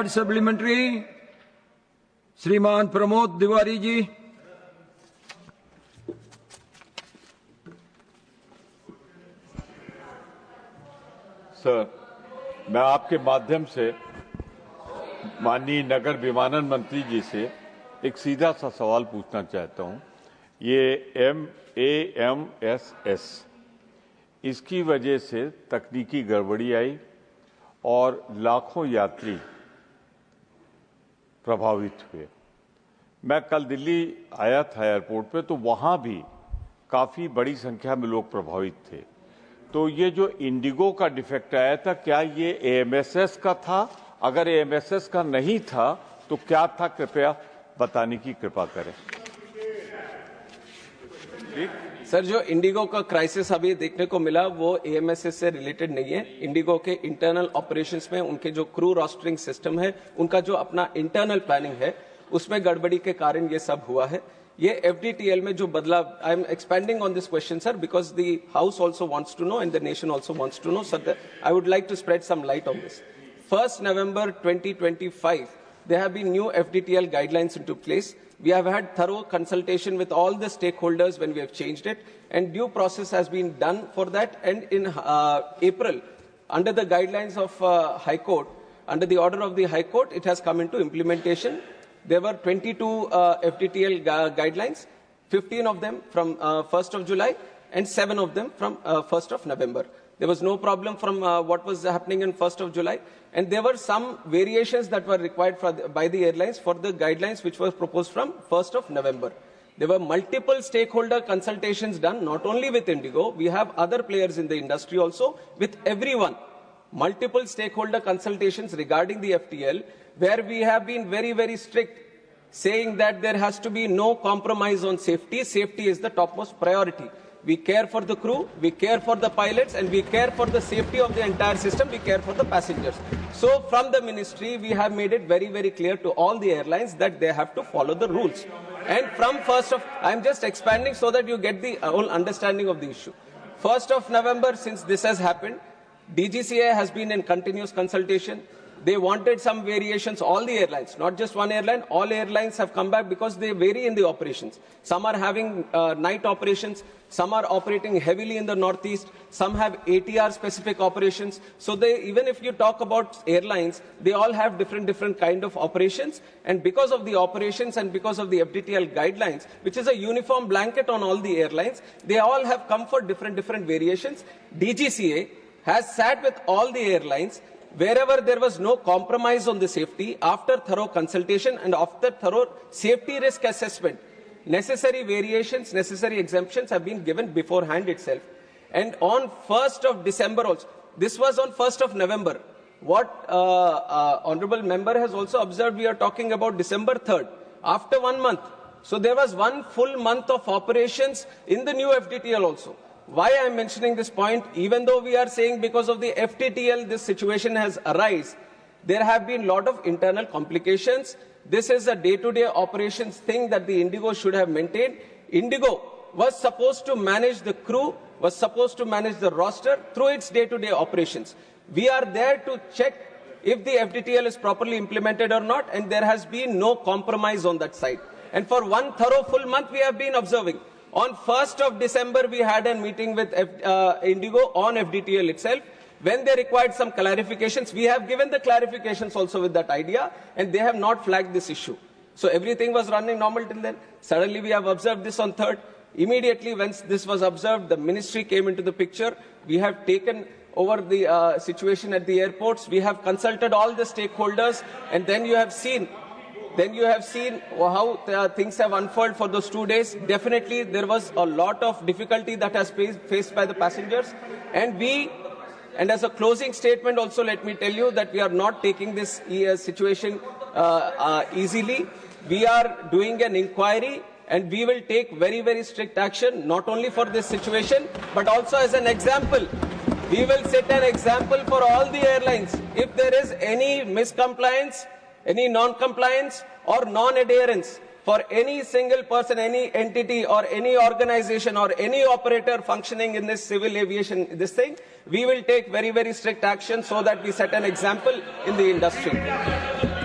Third supplementary, Shriman Pramod Diwari ji. Sir, मैं आपके माध्यम से माननीय नगर विमानन मंत्री जी से एक सीधा सा सवाल पूछना चाहता हूं। ये MAMSS इसकी वजह से तकनीकी गड़बड़ी आई और लाखों यात्री प्रभावित हुए। मैं कल दिल्ली आया था एयरपोर्ट पे, तो वहां भी काफी बड़ी संख्या में लोग प्रभावित थे। तो ये जो इंडिगो का डिफेक्ट आया था, क्या ये AMSS का था? अगर AMSS का नहीं था तो क्या था, कृपया बताने की कृपा करें। सर, जो इंडिगो का क्राइसिस अभी देखने को मिला वो AMSS से रिलेटेड नहीं है। इंडिगो के इंटरनल ऑपरेशंस में उनके जो क्रू रोस्टरिंग सिस्टम है, उनका जो अपना इंटरनल प्लानिंग है, उसमें गड़बड़ी के कारण ये सब हुआ है। ये FDTL में जो बदलाव, I am expanding on this question sir, because the house also wants to know and the nation also wants to know, sir I would like to spread some light on this. 1st November 2025, there have been new FDTL guidelines into place. We have had thorough consultation with all the stakeholders when we have changed it, and due process has been done for that. And in April, under the guidelines of High Court, under the order of the High Court, it has come into implementation. There were 22 FDTL guidelines, 15 of them from 1st of July and 7 of them from 1st of November. There was no problem from what was happening on 1st of July. And there were some variations that were required by the airlines for the guidelines which were proposed from 1st of November. There were multiple stakeholder consultations done, not only with IndiGo. We have other players in the industry also, with everyone. Multiple stakeholder consultations regarding the FTL, where we have been very, very strict, saying that there has to be no compromise on safety. Safety is the topmost priority. We care for the crew, we care for the pilots, and we care for the safety of the entire system, we care for the passengers. So from the ministry, we have made it very, very clear to all the airlines that they have to follow the rules. And from 1st of, I'm just expanding so that you get the whole understanding of the issue. 1st of November, since this has happened, DGCA has been in continuous consultation. They wanted some variations, all the airlines, not just one airline, all airlines have come back because they vary in the operations. Some are having night operations, some are operating heavily in the northeast, some have ATR specific operations. So even if you talk about airlines, they all have different kind of operations. And because of the operations and because of the FDTL guidelines, which is a uniform blanket on all the airlines, they all have come for different variations. DGCA has sat with all the airlines. Wherever there was no compromise on the safety, after thorough consultation and after thorough safety risk assessment, necessary variations, necessary exemptions have been given beforehand itself. And on 1st of December also, this was on 1st of November. What Honorable Member has also observed, we are talking about December 3rd, after 1 month. So there was 1 full month of operations in the new FDTL also. Why I am mentioning this point, even though we are saying because of the FTTL this situation has arisen, there have been a lot of internal complications. This is a day-to-day operations thing that the IndiGo should have maintained. IndiGo was supposed to manage the crew, was supposed to manage the roster through its day-to-day operations. We are there to check if the FTTL is properly implemented or not, and there has been no compromise on that side. And for 1 thorough full month we have been observing. On 1st of December, we had a meeting with IndiGo on FDTL itself. When they required some clarifications, we have given the clarifications also with that idea, and they have not flagged this issue. So everything was running normal till then. Suddenly, we have observed this on 3rd. Immediately, once this was observed, the ministry came into the picture. We have taken over the situation at the airports. We have consulted all the stakeholders, and then you have seen how things have unfolded for those 2 days. Definitely, there was a lot of difficulty that has faced by the passengers. And as a closing statement also, let me tell you that we are not taking this situation easily. We are doing an inquiry, and we will take very, very strict action, not only for this situation, but also as an example. We will set an example for all the airlines. If there is any miscompliance, any non-compliance or non-adherence, for any single person, any entity or any organization or any operator functioning in this civil aviation, this thing, we will take very, very strict action so that we set an example in the industry.